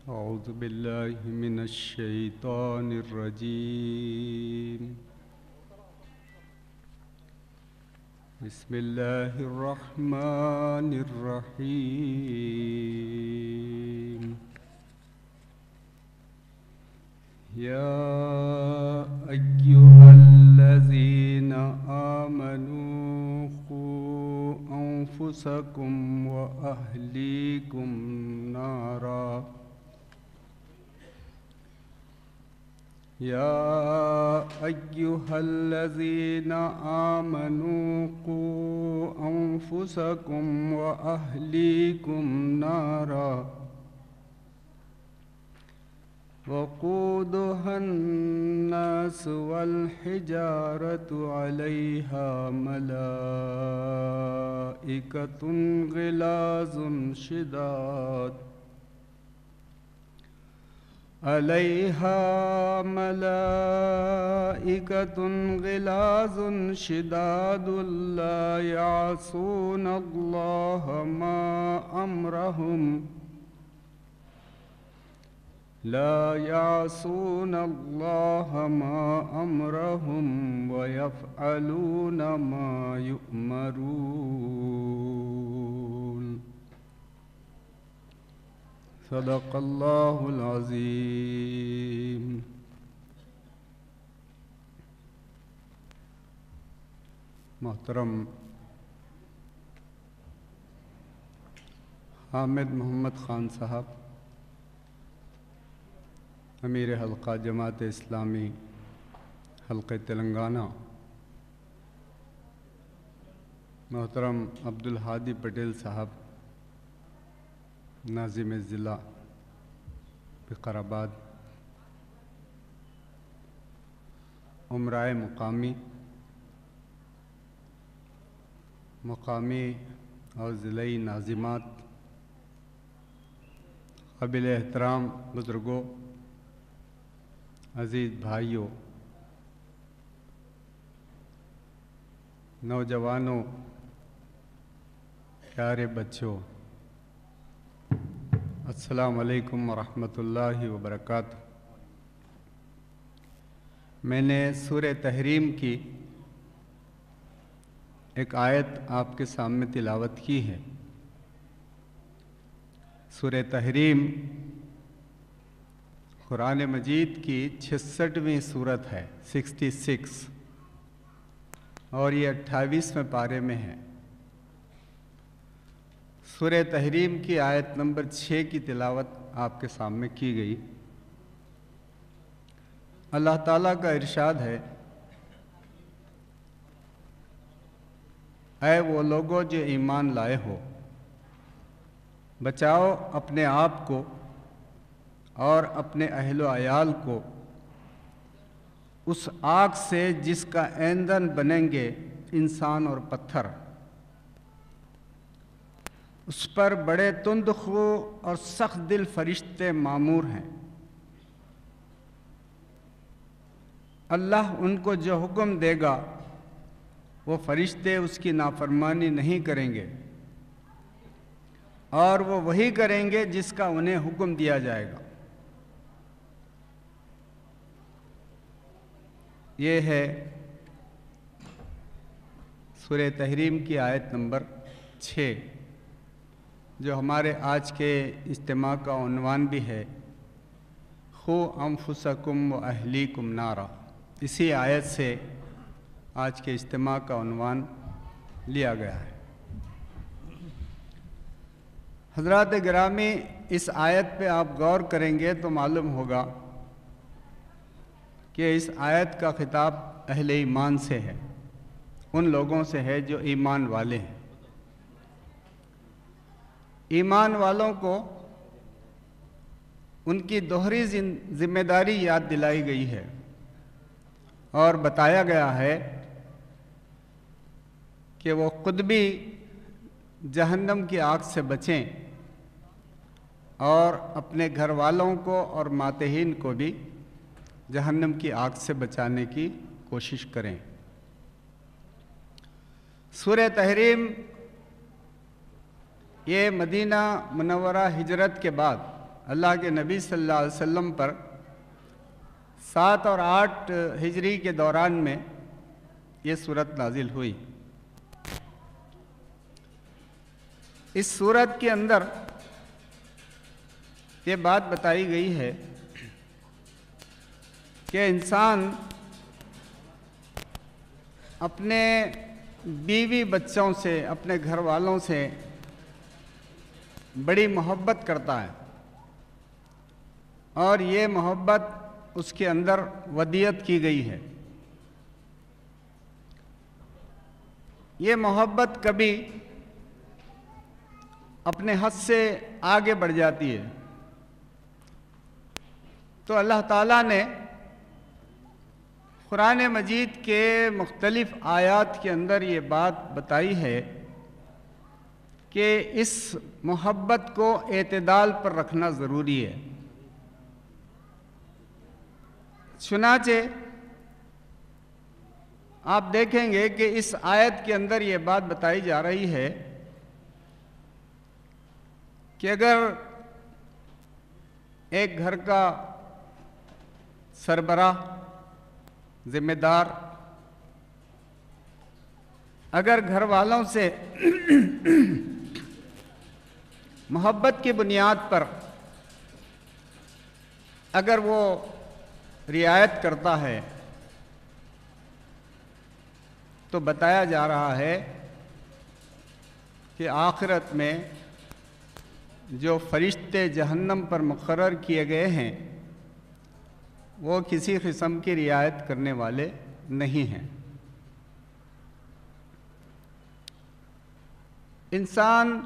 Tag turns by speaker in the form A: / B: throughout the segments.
A: أعوذ بالله من الشيطان الرجيم. بسم الله الرحمن الرحيم. يا أيها الذين آمنوا قوا أنفسكم وأهليكم نارا. يا أيها الذين آمنوا قوا أنفسكم وأهليكم نارا وقودها الناس والحجارة عليها ملائكة غلاظ شداد لا يعصون الله ما أمرهم ويفعلون ما يؤمرون. صدق اللہ العظیم. محترم حامد محمد خان صاحب، امیر حلقہ جماعت اسلامی حلقہ تلنگانہ، محترم عبدالہادی پٹیل صاحب، ناظم ضلع وقارآباد، عمرائے مقامی اور ضلعی ناظمات، قابل احترام بزرگوں، عزیز بھائیوں، نوجوانوں، پیارے بچوں، السلام علیکم ورحمۃ اللہ وبرکاتہ. میں نے سورہ تحریم کی ایک آیت آپ کے سامنے تلاوت کی ہے. سورہ تحریم قرآن مجید کی 66ویں سورت ہے، 66، اور یہ 28ویں پارے میں ہے. سورہ تحریم کی آیت نمبر 6 کی تلاوت آپ کے سامنے کی گئی. اللہ تعالیٰ کا ارشاد ہے، اے وہ لوگوں جو ایمان لائے ہو، بچاؤ اپنے آپ کو اور اپنے اہل و عیال کو اس آگ سے جس کا ایندھن بنیں گے انسان اور پتھر. اس پر بڑے تند خو اور سخت دل فرشتے مامور ہیں. اللہ ان کو جو حکم دے گا وہ فرشتے اس کی نافرمانی نہیں کریں گے، اور وہ وہی کریں گے جس کا انہیں حکم دیا جائے گا. یہ ہے سورہ تحریم کی آیت نمبر 6، جو ہمارے آج کے اجتماع کا عنوان بھی ہے، قوا انفسکم و اہلیکم نارا. اسی آیت سے آج کے اجتماع کا عنوان لیا گیا ہے. حضرات گرامی، اس آیت پہ آپ غور کریں گے تو معلوم ہوگا کہ اس آیت کا خطاب اہل ایمان سے ہے، ان لوگوں سے ہے جو ایمان والے ہیں. ایمان والوں کو ان کی دوہری ذمہ داری یاد دلائی گئی ہے اور بتایا گیا ہے کہ وہ خود بھی جہنم کی آگ سے بچیں اور اپنے گھر والوں کو اور ماتحین کو بھی جہنم کی آگ سے بچانے کی کوشش کریں. سورہ تحریم یہ مدینہ منورہ ہجرت کے بعد اللہ کے نبی صلی اللہ علیہ وسلم پر 7 اور 8 ہجری کے دوران میں یہ سورت نازل ہوئی۔ اس سورت کے اندر یہ بات بتائی گئی ہے کہ انسان اپنے بیوی بچوں سے، اپنے گھر والوں سے بڑی محبت کرتا ہے، اور یہ محبت اس کے اندر ودیت کی گئی ہے۔ یہ محبت کبھی اپنے حد سے آگے بڑھ جاتی ہے، تو اللہ تعالیٰ نے قرآن مجید کے مختلف آیات کے اندر یہ بات بتائی ہے کہ اس محبت کو اعتدال پر رکھنا ضروری ہے۔ چنانچہ آپ دیکھیں گے کہ اس آیت کے اندر یہ بات بتائی جا رہی ہے کہ اگر ایک گھر کا سربراہ، ذمہ دار، اگر گھر والوں سے محبت کی بنیاد پر اگر وہ رعایت کرتا ہے تو بتایا جا رہا ہے کہ آخرت میں جو فرشتے جہنم پر مقرر کیے گئے ہیں وہ کسی قسم کی رعایت کرنے والے نہیں ہیں۔ انسان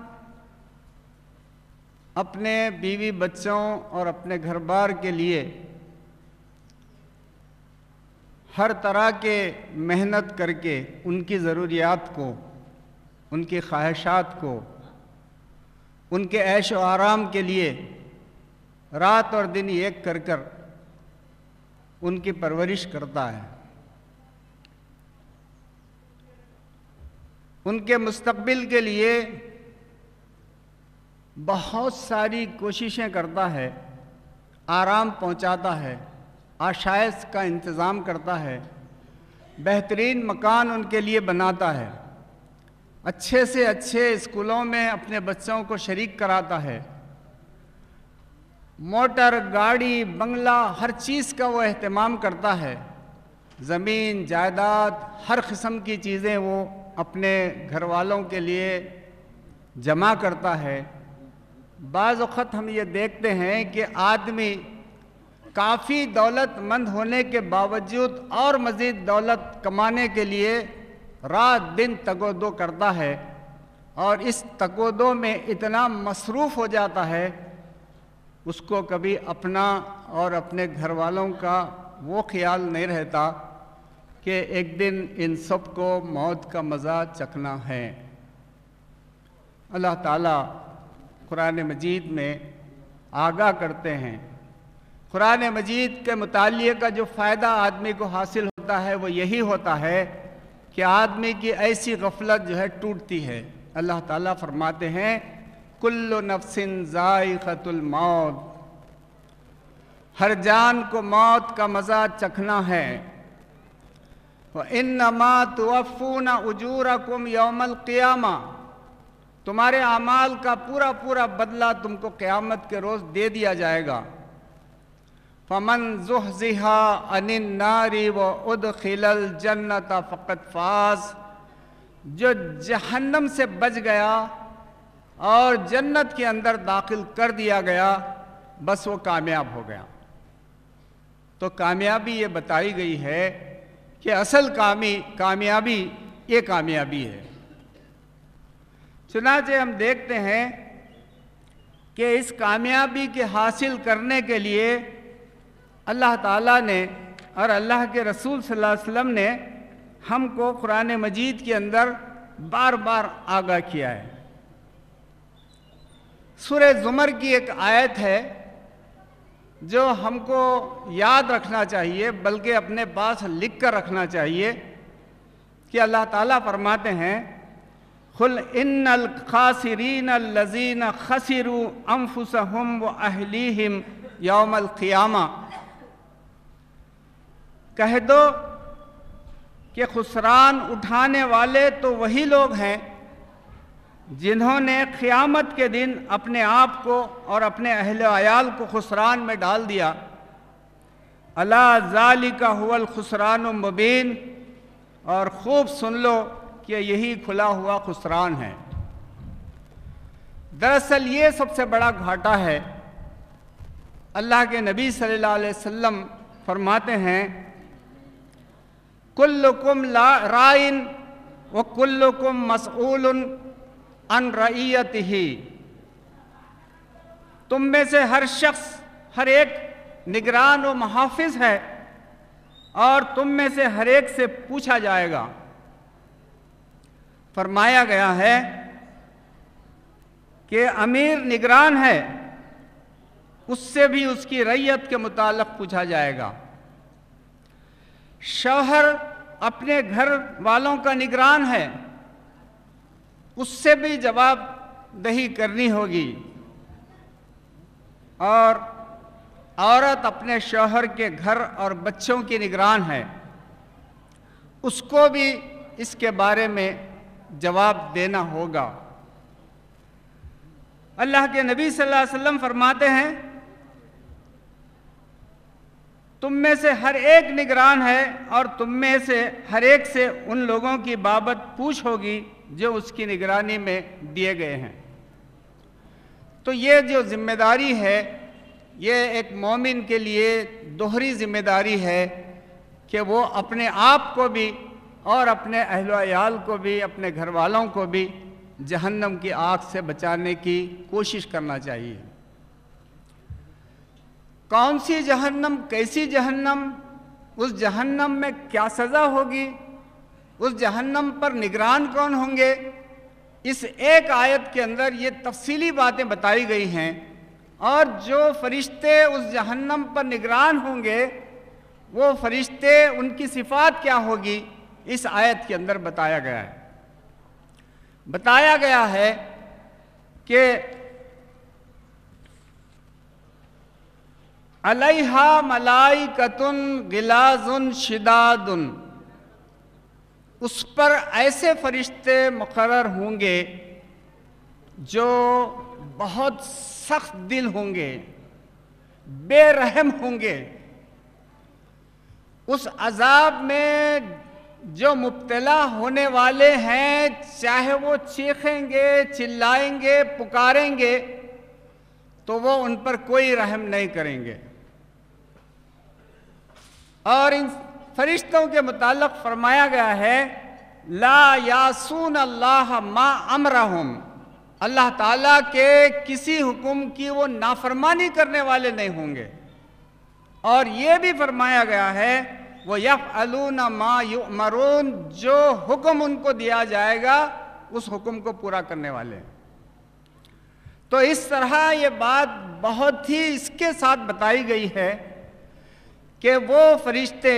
A: اپنے بیوی بچوں اور اپنے گھر بار کے لیے ہر طرح کے محنت کر کے ان کی ضروریات کو، ان کی خواہشات کو، ان کے عیش و آرام کے لیے رات اور دن ایک کر کر ان کی پرورش کرتا ہے، ان کے مستقبل کے لیے بہت ساری کوششیں کرتا ہے، آرام پہنچاتا ہے، آشائش کا انتظام کرتا ہے، بہترین مکان ان کے لیے بناتا ہے، اچھے سے اچھے اسکولوں میں اپنے بچوں کو شریک کراتا ہے، موٹر، گاڑی، بنگلہ، ہر چیز کا وہ اہتمام کرتا ہے، زمین، جائیداد، ہر قسم کی چیزیں وہ اپنے گھر والوں کے لیے جمع کرتا ہے۔ بعض وقت ہم یہ دیکھتے ہیں کہ آدمی کافی دولت مند ہونے کے باوجود اور مزید دولت کمانے کے لیے رات دن تگ و دو کرتا ہے، اور اس تگ و دو میں اتنا مصروف ہو جاتا ہے اس کو کبھی اپنا اور اپنے گھر والوں کا وہ خیال نہیں رہتا کہ ایک دن ان سب کو موت کا مزہ چکھنا ہے۔ اللہ تعالیٰ قرآن مجید میں آگاہ کرتے ہیں، قرآن مجید کے مطالعے کا جو فائدہ آدمی کو حاصل ہوتا ہے وہ یہی ہوتا ہے کہ آدمی کی ایسی غفلت جو ہے ٹوٹتی ہے۔ اللہ تعالیٰ فرماتے ہیں کل نفس ذائقۃ الموت، ہر جان کو موت کا مزہ چکھنا ہے۔ وَإِنَّمَا تُوَفُّونَ أُجُورَكُمْ يَوْمَ الْقِيَامَةِ، تمہارے اعمال کا پورا پورا بدلہ تم کو قیامت کے روز دے دیا جائے گا۔ فَمَنْ زُحْزِحَ عَنِ النَّارِ وَأُدْخِلَ الْجَنَّةَ فَقَدْ فَازَ، جو جہنم سے بچ گیا اور جنت کے اندر داخل کر دیا گیا، بس وہ کامیاب ہو گیا۔ تو کامیابی یہ بتائی گئی ہے کہ اصل کامیابی یہ کامیابی ہے۔ چنانچہ ہم دیکھتے ہیں کہ اس کامیابی کے حاصل کرنے کے لیے اللہ تعالیٰ نے اور اللہ کے رسول صلی اللہ علیہ وسلم نے ہم کو قرآن مجید کے اندر بار بار آگاہ کیا ہے۔ سورہ زمر کی ایک آیت ہے جو ہم کو یاد رکھنا چاہیے، بلکہ اپنے پاس لکھ کر رکھنا چاہیے، کہ اللہ تعالیٰ فرماتے ہیں قل ان الخاسرین الذین خسروا انفسهم واہلیہم یوم القیامہ، کہہ دو کہ خسران اٹھانے والے تو وہی لوگ ہیں جنہوں نے قیامت کے دن اپنے آپ کو اور اپنے اہل و عیال کو خسران میں ڈال دیا۔ الا ذالک هو الخسران المبین، اور خوب سن لو کہ یہی کھلا ہوا خسران ہے۔ دراصل یہ سب سے بڑا گھاٹا ہے۔ اللہ کے نبی صلی اللہ علیہ وسلم فرماتے ہیں کلکم رائن وکلکم مسئول عن رعیتہ، تم میں سے ہر شخص، ہر ایک نگران و محافظ ہے، اور تم میں سے ہر ایک سے پوچھا جائے گا۔ فرمایا گیا ہے کہ امیر نگران ہے، اس سے بھی اس کی رعیت کے متعلق پوچھا جائے گا۔ شوہر اپنے گھر والوں کا نگران ہے، اس سے بھی جواب دہی کرنی ہوگی، اور عورت اپنے شوہر کے گھر اور بچوں کی نگران ہے، اس کو بھی اس کے بارے میں جواب دینا ہوگا۔ اللہ کے نبی صلی اللہ علیہ وسلم فرماتے ہیں تم میں سے ہر ایک نگران ہے، اور تم میں سے ہر ایک سے ان لوگوں کی بابت پوچھ ہوگی جو اس کی نگرانی میں دیے گئے ہیں۔ تو یہ جو ذمہ داری ہے، یہ ایک مومن کے لیے دوہری ذمہ داری ہے کہ وہ اپنے آپ کو بھی اور اپنے اہل و عیال کو بھی، اپنے گھر والوں کو بھی جہنم کی آگ سے بچانے کی کوشش کرنا چاہیے۔ کون سی جہنم، کیسی جہنم، اس جہنم میں کیا سزا ہوگی، اس جہنم پر نگران کون ہوں گے، اس ایک آیت کے اندر یہ تفصیلی باتیں بتائی گئی ہیں، اور جو فرشتے اس جہنم پر نگران ہوں گے، وہ فرشتے، ان کی صفات کیا ہوگی، اس آیت کے اندر بتایا گیا ہے۔ بتایا گیا ہے کہ علیہا ملائکۃ غلاظ شداد، اس پر ایسے فرشتے مقرر ہوں گے جو بہت سخت دل ہوں گے، بے رحم ہوں گے، اس عذاب میں جو مبتلا ہونے والے ہیں، چاہے وہ چیخیں گے، چلائیں گے، پکاریں گے، تو وہ ان پر کوئی رحم نہیں کریں گے۔ اور ان فرشتوں کے متعلق فرمایا گیا ہے لا یعصون اللہ ما امرہم، اللہ تعالیٰ کے کسی حکم کی وہ نافرمانی کرنے والے نہیں ہوں گے۔ اور یہ بھی فرمایا گیا ہے وَيَفْعَلُونَ مَا يُؤْمَرُونَ، جو حکم ان کو دیا جائے گا اس حکم کو پورا کرنے والے ہیں۔ تو اس طرح یہ بات بہت ہی اس کے ساتھ بتائی گئی ہے کہ وہ فرشتے،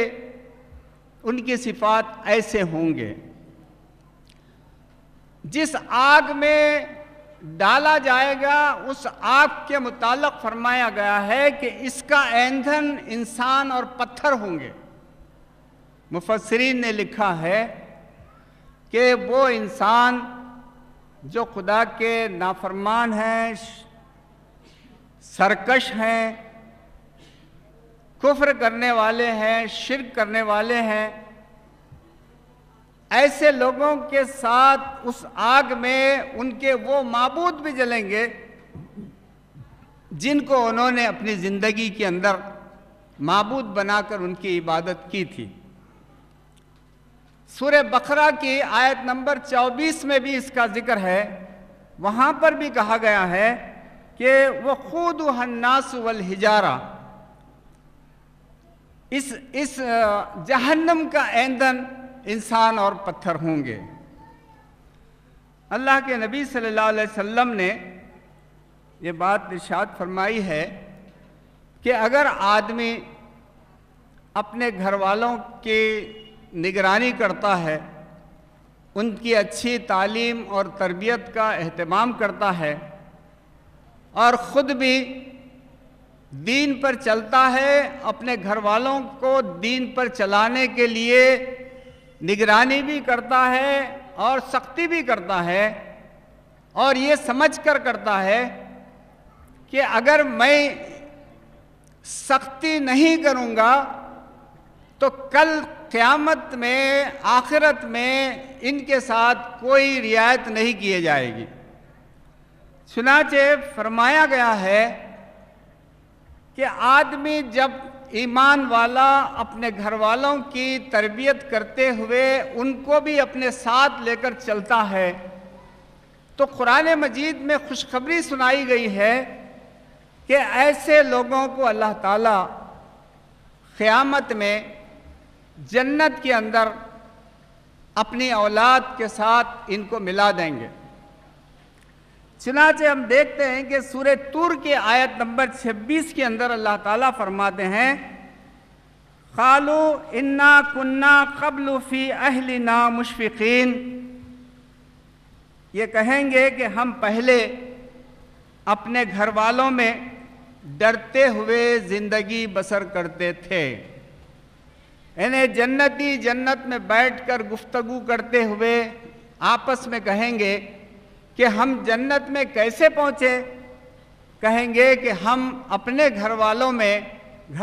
A: ان کی صفات ایسے ہوں گے۔ جس آگ میں ڈالا جائے گا اس آگ کے متعلق فرمایا گیا ہے کہ اس کا ایندھن انسان اور پتھر ہوں گے۔ مفسرین نے لکھا ہے کہ وہ انسان جو خدا کے نافرمان ہیں، سرکش ہیں، کفر کرنے والے ہیں، شرک کرنے والے ہیں، ایسے لوگوں کے ساتھ اس آگ میں ان کے وہ معبود بھی جلیں گے جن کو انہوں نے اپنی زندگی کے اندر معبود بنا کر ان کی عبادت کی تھی۔ سورہ بقرہ کی آیت نمبر 24 میں بھی اس کا ذکر ہے، وہاں پر بھی کہا گیا ہے کہ وَقُودُهَا النَّاسُ وَالْحِجَارَةُ، اس جہنم کا ایندھن انسان اور پتھر ہوں گے۔ اللہ کے نبی صلی اللہ علیہ وسلم نے یہ بات ارشاد فرمائی ہے کہ اگر آدمی اپنے گھر والوں کی نگرانی کرتا ہے ان کی اچھی تعلیم اور تربیت کا اہتمام کرتا ہے اور خود بھی دین پر چلتا ہے، اپنے گھر والوں کو دین پر چلانے کے لیے نگرانی بھی کرتا ہے اور سختی بھی کرتا ہے، اور یہ سمجھ کر کرتا ہے کہ اگر میں سختی نہیں کروں گا تو کل قیامت میں، آخرت میں ان کے ساتھ کوئی رعایت نہیں کی جائے گی۔ چنانچہ فرمایا گیا ہے کہ آدمی جب ایمان والا اپنے گھر والوں کی تربیت کرتے ہوئے ان کو بھی اپنے ساتھ لے کر چلتا ہے تو قرآن مجید میں خوشخبری سنائی گئی ہے کہ ایسے لوگوں کو اللہ تعالیٰ قیامت میں جنت کے اندر اپنی اولاد کے ساتھ ان کو ملا دیں گے۔ چنانچہ ہم دیکھتے ہیں کہ سورہ طور کی آیت نمبر 26 کے اندر اللہ تعالیٰ فرماتے ہیں قالوا انا كنا قبل فی اہلنا مشفقین، یہ کہیں گے کہ ہم پہلے اپنے گھر والوں میں ڈرتے ہوئے زندگی بسر کرتے تھے، یعنی جنتی جنت میں بیٹھ کر گفتگو کرتے ہوئے آپس میں کہیں گے کہ ہم جنت میں کیسے پہنچے؟ کہیں گے کہ ہم اپنے گھر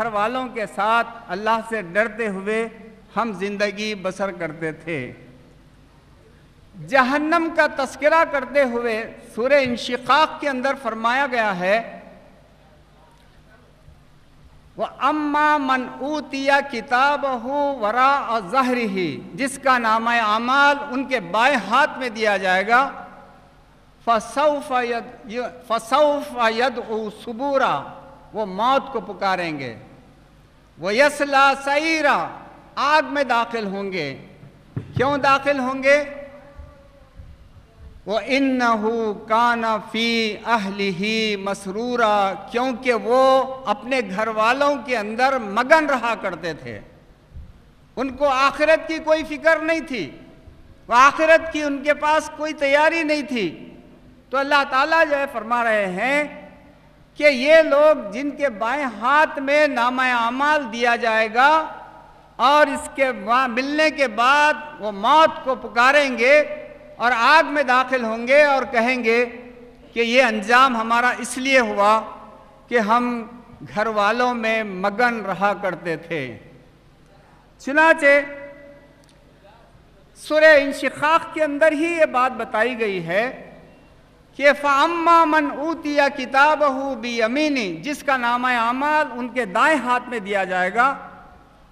A: والوں کے ساتھ اللہ سے ڈرتے ہوئے ہم زندگی بسر کرتے تھے۔ جہنم کا تذکرہ کرتے ہوئے سورہ انشقاق کے اندر فرمایا گیا ہے وَأَمَّا مَنْ أُوتِيَ كِتَابَهُ وَرَاءَ ظَهْرِهِ، جس کا نامہ اعمال ان کے بائیں ہاتھ میں دیا جائے گا فَسَوْفَ يَدْعُو ثُبُورًا، وہ موت کو پکاریں گے، وَيَصْلَىٰ سَعِيرًا، آگ میں داخل ہوں گے۔ کیوں داخل ہوں گے؟ وَإِنَّهُ كَانَ فِي أَهْلِهِ مَسْرُورًا، کیونکہ وہ اپنے گھر والوں کے اندر مگن رہا کرتے تھے، ان کو آخرت کی کوئی فکر نہیں تھی، وہ آخرت کی ان کے پاس کوئی تیاری نہیں تھی۔ تو اللہ تعالیٰ جو ہے فرما رہے ہیں کہ یہ لوگ جن کے بائیں ہاتھ میں نامہ اعمال دیا جائے گا اور اس کے ملنے کے بعد وہ موت کو پکاریں گے اور آگ میں داخل ہوں گے اور کہیں گے کہ یہ انجام ہمارا اس لیے ہوا کہ ہم گھر والوں میں مگن رہا کرتے تھے۔ چنانچہ سورہ انشقاق کے اندر ہی یہ بات بتائی گئی ہے کہ فَأَمَّا مَنْ أُوتِيَ كِتَابَهُ بِيَمِينِهِ، جس کا نامہ اعمال ان کے دائیں ہاتھ میں دیا جائے گا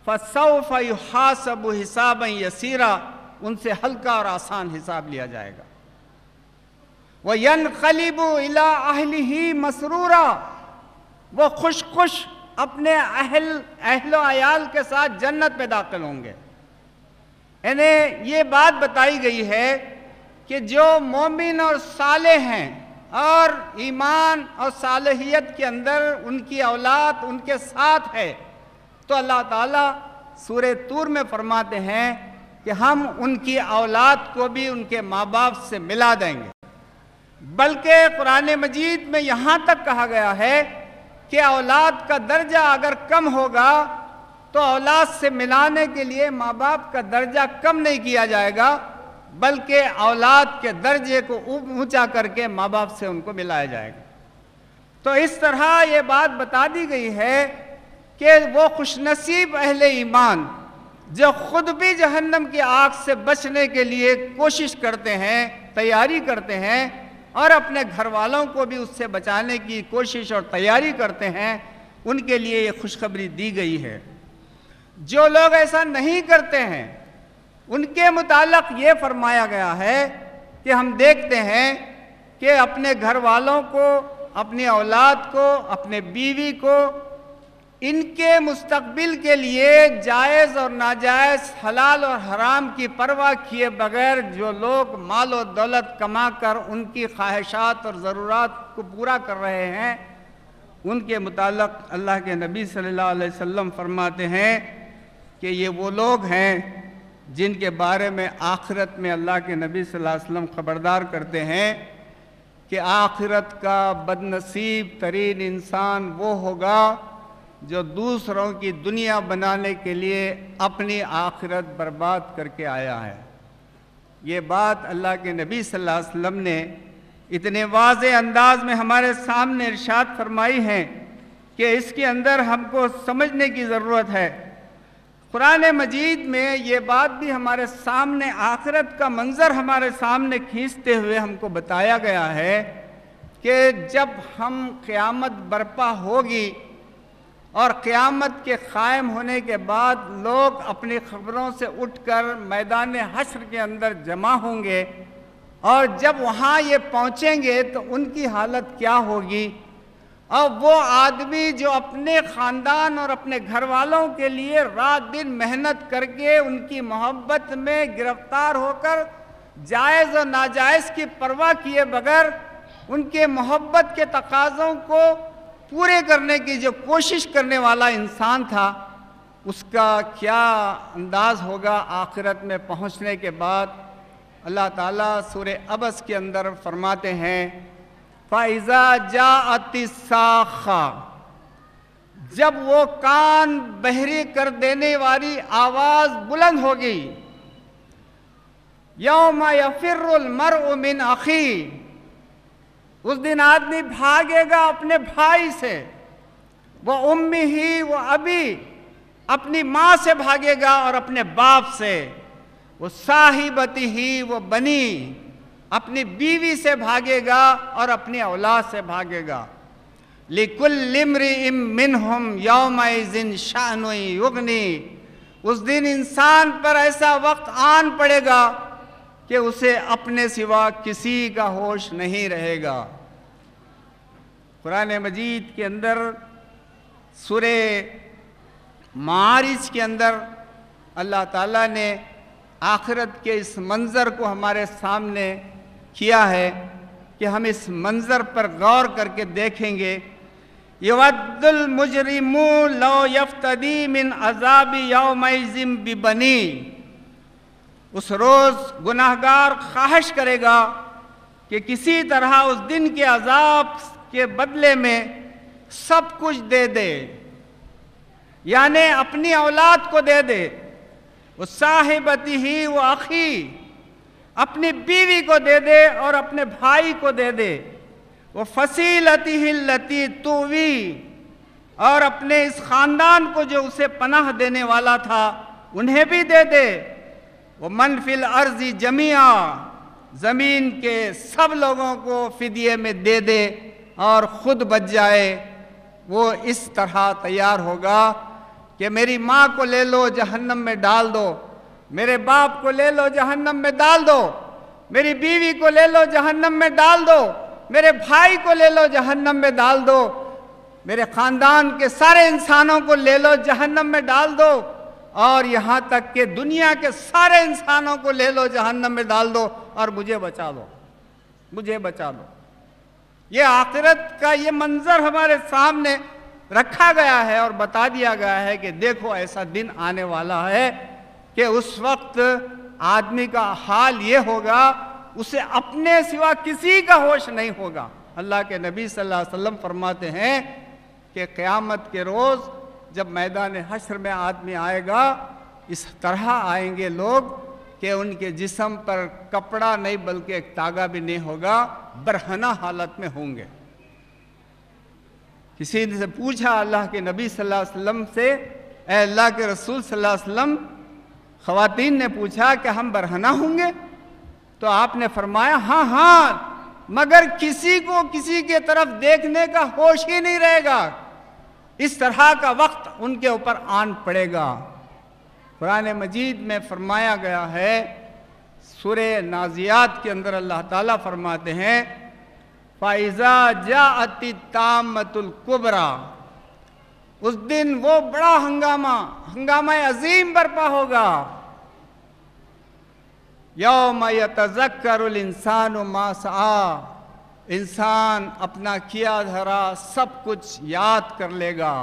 A: فَسَوْفَ يُحَاسَبُ حِسَابًا يَسِيرًا، ان سے ہلکا اور آسان حساب لیا جائے گا۔ وَيَنْقَلِبُ إِلَىٰ أَهْلِهِ مَسْرُورًا، وہ خوش اپنے اہل و عیال کے ساتھ جنت میں داخل ہوں گے۔ یعنی یہ بات بتائی گئی ہے کہ جو مومن اور صالح ہیں اور ایمان اور صالحیت کے اندر ان کی اولاد ان کے ساتھ ہے تو اللہ تعالیٰ سورہ طور میں فرماتے ہیں کہ ہم ان کی اولاد کو بھی ان کے ماں باپ سے ملا دیں گے۔ بلکہ قرآن مجید میں یہاں تک کہا گیا ہے کہ اولاد کا درجہ اگر کم ہوگا تو اولاد سے ملانے کے لیے ماں باپ کا درجہ کم نہیں کیا جائے گا، بلکہ اولاد کے درجے کو اونچا کر کے ماں باپ سے ان کو ملایا جائے گا۔ تو اس طرح یہ بات بتا دی گئی ہے کہ وہ خوش نصیب اہل ایمان جو خود بھی جہنم کی آگ سے بچنے کے لیے کوشش کرتے ہیں، تیاری کرتے ہیں اور اپنے گھر والوں کو بھی اس سے بچانے کی کوشش اور تیاری کرتے ہیں، ان کے لیے یہ خوشخبری دی گئی ہے۔ جو لوگ ایسا نہیں کرتے ہیں ان کے متعلق یہ فرمایا گیا ہے کہ ہم دیکھتے ہیں کہ اپنے گھر والوں کو، اپنی اولاد کو، اپنے بیوی کو، ان کے مستقبل کے لیے جائز اور ناجائز، حلال اور حرام کی پرواہ کیے بغیر جو لوگ مال و دولت کما کر ان کی خواہشات اور ضرورات کو پورا کر رہے ہیں، ان کے متعلق اللہ کے نبی صلی اللہ علیہ وسلم فرماتے ہیں کہ یہ وہ لوگ ہیں جن کے بارے میں آخرت میں اللہ کے نبی صلی اللہ علیہ وسلم خبردار کرتے ہیں کہ آخرت کا بد نصیب ترین انسان وہ ہوگا جو دوسروں کی دنیا بنانے کے لیے اپنی آخرت برباد کر کے آیا ہے۔ یہ بات اللہ کے نبی صلی اللہ علیہ وسلم نے اتنے واضح انداز میں ہمارے سامنے ارشاد فرمائی ہے کہ اس کے اندر ہم کو سمجھنے کی ضرورت ہے۔ قرآن مجید میں یہ بات بھی ہمارے سامنے، آخرت کا منظر ہمارے سامنے کھینچتے ہوئے ہم کو بتایا گیا ہے کہ جب ہم قیامت برپا ہوگی اور قیامت کے قائم ہونے کے بعد لوگ اپنی خبروں سے اٹھ کر میدان حشر کے اندر جمع ہوں گے، اور جب وہاں یہ پہنچیں گے تو ان کی حالت کیا ہوگی؟ اور وہ آدمی جو اپنے خاندان اور اپنے گھر والوں کے لیے رات دن محنت کر کے ان کی محبت میں گرفتار ہو کر جائز و ناجائز کی پرواہ کیے بغیر ان کے محبت کے تقاضوں کو پورے کرنے کی جو کوشش کرنے والا انسان تھا، اس کا کیا انداز ہوگا آخرت میں پہنچنے کے بعد؟ اللہ تعالیٰ سورہ عبس کے اندر فرماتے ہیں فَإِذَا جَاءَتِ السَّاخَّةُ، جب وہ کان بہری کر دینے والی آواز بلند ہوگی، یوم یفر المرء من اخیہ، اس دن آدمی بھاگے گا اپنے بھائی سے، وہ امہ و ابی، اپنی ماں سے بھاگے گا اور اپنے باپ سے، وہ صاحبتہ و بنی، اپنی بیوی سے بھاگے گا اور اپنی اولاد سے بھاگے گا۔ لِكُلِّ امْرِئٍ مِّنْهُمْ يَوْمَئِذٍ شَأْنٌ يُغْنِي، اس دن انسان پر ایسا وقت آن پڑے گا کہ اسے اپنے سوا کسی کا ہوش نہیں رہے گا۔ قرآن مجید کے اندر سورہ معارج کے اندر اللہ تعالیٰ نے آخرت کے اس منظر کو ہمارے سامنے کیا ہے کہ ہم اس منظر پر غور کر کے دیکھیں گے۔ یود المجرم لو یفتدی من عذاب یومئذ ببنی، اس روز گناہگار خواہش کرے گا کہ کسی طرح اس دن کے عذاب کے بدلے میں سب کچھ دے دے، یعنی اپنی اولاد کو دے دے، وہ صاحبتہ و اخی، اپنی بیوی کو دے دے اور اپنے بھائی کو دے دے، وہ فصیلتہ التی تؤوی، اور اپنے اس خاندان کو جو اسے پناہ دینے والا تھا انہیں بھی دے دے، وہ من فی الارض جمیعا، زمین کے سب لوگوں کو فدیے میں دے دے اور خود بچ جائے۔ وہ اس طرح تیار ہوگا کہ میری ماں کو لے لو جہنم میں ڈال دو، میرے باپ کو لے لو جہنم میں ڈال دو، میری بیوی کو لے لو جہنم میں ڈال دو، میرے بھائی کو لے لو جہنم میں ڈال دو، میرے خاندان کے سارے انسانوں کو لے لو جہنم میں ڈال دو، اور یہاں تک کہ دنیا کے سارے انسانوں کو لے لو جہنم میں ڈال دو اور مجھے بچا دو، مجھے بچا دو۔ یہ آخرت کا یہ منظر ہمارے سامنے رکھا گیا ہے اور بتا دیا گیا ہے کہ دیکھو ایسا دن آنے والا ہے کہ اس وقت آدمی کا حال یہ ہوگا اسے اپنے سوا کسی کا ہوش نہیں ہوگا۔ اللہ کے نبی صلی اللہ علیہ وسلم فرماتے ہیں کہ قیامت کے روز جب میدان حشر میں آدمی آئے گا، اس طرح آئیں گے لوگ کہ ان کے جسم پر کپڑا نہیں بلکہ ایک تاگا بھی نہیں ہوگا، برہنہ حالت میں ہوں گے۔ کسی نے سے پوچھا اللہ کے نبی صلی اللہ علیہ وسلم سے، اے اللہ کے رسول صلی اللہ علیہ وسلم، خواتین نے پوچھا کہ ہم برہنہ ہوں گے؟ تو آپ نے فرمایا ہاں ہاں، مگر کسی کو کسی کے طرف دیکھنے کا ہوش ہی نہیں رہے گا، اس طرح کا وقت ان کے اوپر آن پڑے گا۔ قرآن مجید میں فرمایا گیا ہے، سورہ نازیات کے اندر اللہ تعالیٰ فرماتے ہیں فَإِذَا جَاءَتِ الطَّامَّةُ الْكُبْرَى، اس دن وہ بڑا ہنگامہ عظیم برپا ہوگا۔ یوم یتذکر الانسان ما سعی، انسان اپنا کیا دھرا سب کچھ یاد کر لے گا،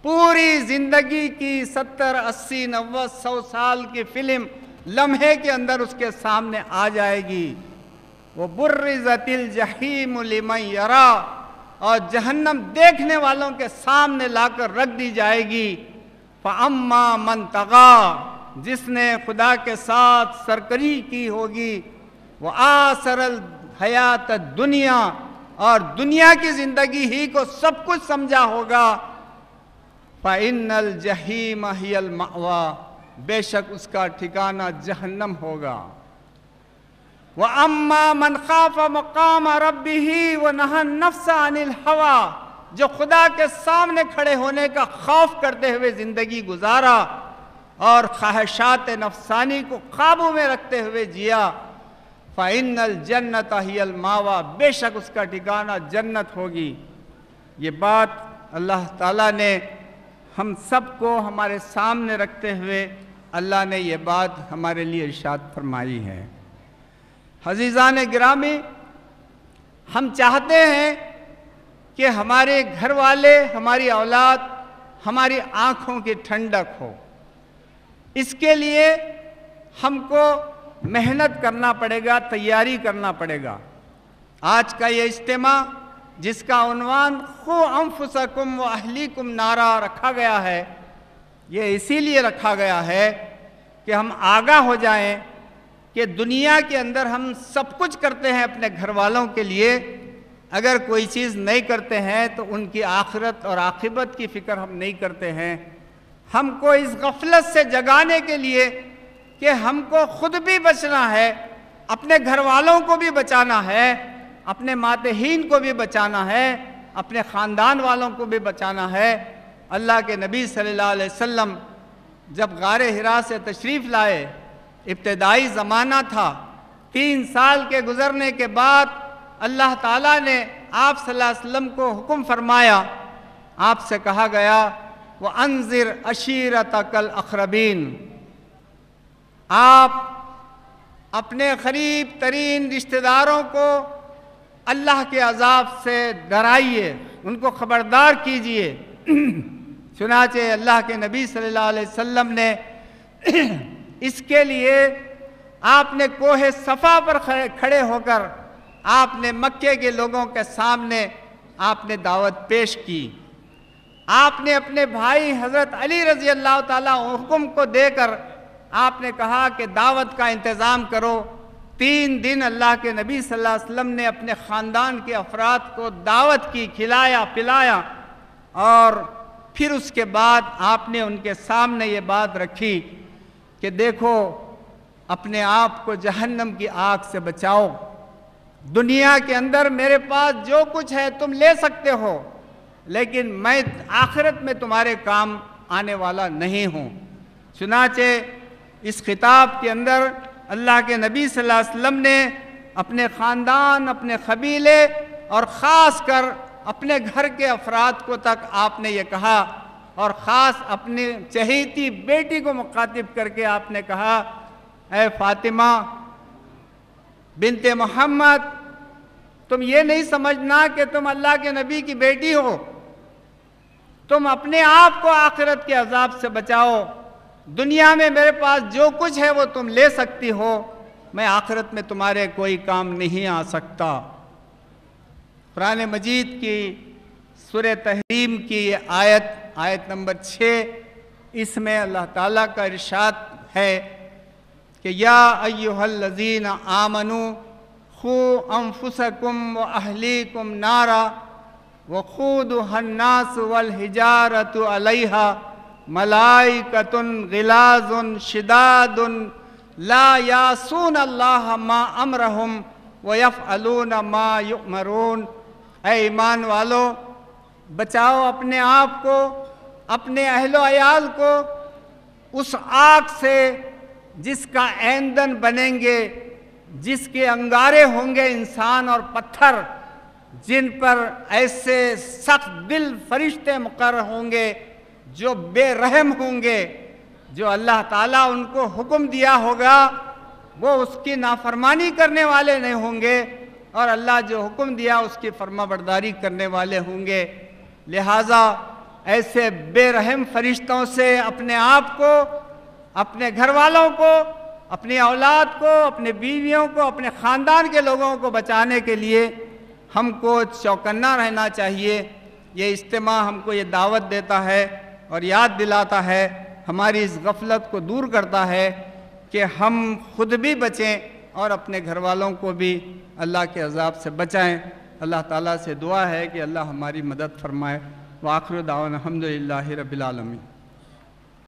A: پوری زندگی کی 70 80 90 100 سال کی فلم لمحے کے اندر اس کے سامنے آ جائے گی. وہ برزت الجحیم لمن یرا، اور جہنم دیکھنے والوں کے سامنے لا کر رکھ دی جائے گی. فَأَمَّا مَنْ طَغَىٰ، جس نے خدا کے ساتھ سرکشی کی ہوگی، وَآثَرَ الْحَيَاةَ الدُّنْيَا، اور دنیا کی زندگی ہی کو سب کچھ سمجھا ہوگا، فَإِنَّ الْجَحِيمَ هِيَ الْمَأْوَىٰ، بے شک اس کا ٹھکانہ جہنم ہوگا. وَأَمَّا مَنْ خَافَ مَقَامَ رَبِّهِ وَنَهَى النَّفْسَ عَنِ الْهَوَىٰ، جو خدا کے سامنے کھڑے ہونے کا خوف کرتے ہوئے زندگی گزارا اور خواہشات نفسانی کو قابو میں رکھتے ہوئے جیا، فَإِنَّ الْجَنَّةَ هِيَ الْمَأْوَىٰ، بے شک اس کا ٹھکانہ جنت ہوگی. یہ بات اللہ تعالیٰ نے ہم سب کو ہمارے سامنے رکھتے ہوئے اللہ نے یہ بات ہمارے لیے ارشاد فرمائی ہے. عزیزان گرامی، ہم چاہتے ہیں کہ ہمارے گھر والے، ہماری اولاد، ہماری آنکھوں کی ٹھنڈک ہو. اس کے لیے ہم کو محنت کرنا پڑے گا، تیاری کرنا پڑے گا. آج کا یہ اجتماع جس کا عنوان قُوا أَنفُسَكُمْ وَأَهْلِيكُمْ نَارًا رکھا گیا ہے، یہ اسی لیے رکھا گیا ہے کہ ہم آگاہ ہو جائیں کہ دنیا کے اندر ہم سب کچھ کرتے ہیں اپنے گھر والوں کے لیے، اگر کوئی چیز نہیں کرتے ہیں تو ان کی آخرت اور عاقبت کی فکر ہم نہیں کرتے ہیں. ہم کو اس غفلت سے جگانے کے لیے کہ ہم کو خود بھی بچنا ہے، اپنے گھر والوں کو بھی بچانا ہے، اپنے ماتحین کو بھی بچانا ہے، اپنے خاندان والوں کو بھی بچانا ہے. اللہ کے نبی صلی اللہ علیہ وسلم جب غار حرا سے تشریف لائے، ابتدائی زمانہ تھا، 3 سال کے گزرنے کے بعد اللہ تعالیٰ نے آپ صلی اللہ علیہ وسلم کو حکم فرمایا. آپ سے کہا گیا وَأَنذِرْ عَشِيرَتَكَ الْأَقْرَبِينَ، آپ اپنے قریب ترین رشتہ داروں کو اللہ کے عذاب سے ڈرائیے، ان کو خبردار کیجئے. چنانچہ اللہ کے نبی صلی اللہ علیہ وسلم نے اس کے لیے آپ نے کوہ صفا پر کھڑے ہو کر آپ نے مکے کے لوگوں کے سامنے آپ نے دعوت پیش کی. آپ نے اپنے بھائی حضرت علی رضی اللہ تعالیٰ حکم کو دے کر آپ نے کہا کہ دعوت کا انتظام کرو. 3 دن اللہ کے نبی صلی اللہ علیہ وسلم نے اپنے خاندان کے افراد کو دعوت کی، کھلایا پلایا، اور پھر اس کے بعد آپ نے ان کے سامنے یہ بات رکھی کہ دیکھو اپنے آپ کو جہنم کی آگ سے بچاؤ. دنیا کے اندر میرے پاس جو کچھ ہے تم لے سکتے ہو، لیکن میں آخرت میں تمہارے کام آنے والا نہیں ہوں. چنانچہ اس خطاب کے اندر اللہ کے نبی صلی اللہ علیہ وسلم نے اپنے خاندان، اپنے قبیلے اور خاص کر اپنے گھر کے افراد کو تک آپ نے یہ کہا، اور خاص اپنی چہیتی بیٹی کو مخاطب کر کے آپ نے کہا اے فاطمہ بنت محمد، تم یہ نہیں سمجھنا کہ تم اللہ کے نبی کی بیٹی ہو، تم اپنے آپ کو آخرت کے عذاب سے بچاؤ. دنیا میں میرے پاس جو کچھ ہے وہ تم لے سکتی ہو، میں آخرت میں تمہارے کوئی کام نہیں آ سکتا. قرآن مجید کی سورہ تحریم کی یہ آیت نمبر 6، اس میں اللہ تعالیٰ کا ارشاد ہے کہ یا ایہا الذین آمنوا قوا انفسکم واہلیکم نارا وقودها الناس والحجارۃ علیہا ملائکۃ غلاظ شداد لا یعصون اللہ ما امرہم ویفعلون ما یؤمرون. اے ایمان والو، بچاؤ اپنے آپ کو، اپنے اہل و عیال کو اس آگ سے جس کا ایندھن بنیں گے، جس کے انگارے ہوں گے انسان اور پتھر، جن پر ایسے سخت دل فرشتے مقرر ہوں گے جو بے رحم ہوں گے، جو اللہ تعالیٰ ان کو حکم دیا ہوگا وہ اس کی نافرمانی کرنے والے نہیں ہوں گے، اور اللہ جو حکم دیا اس کی فرما برداری کرنے والے ہوں گے. لہٰذا ایسے بے رحم فرشتوں سے اپنے آپ کو، اپنے گھر والوں کو، اپنی اولاد کو، اپنے بیویوں کو، اپنے خاندان کے لوگوں کو بچانے کے لیے ہم کو چوکنا رہنا چاہیے۔ یہ اجتماع ہم کو یہ دعوت دیتا ہے اور یاد دلاتا ہے، ہماری اس غفلت کو دور کرتا ہے کہ ہم خود بھی بچیں اور اپنے گھر والوں کو بھی اللہ کے عذاب سے بچائیں۔ اللہ تعالیٰ سے دعا ہے کہ اللہ ہماری مدد فرمائے۔ وآخر دعوانا الحمدللہ رب العالمین۔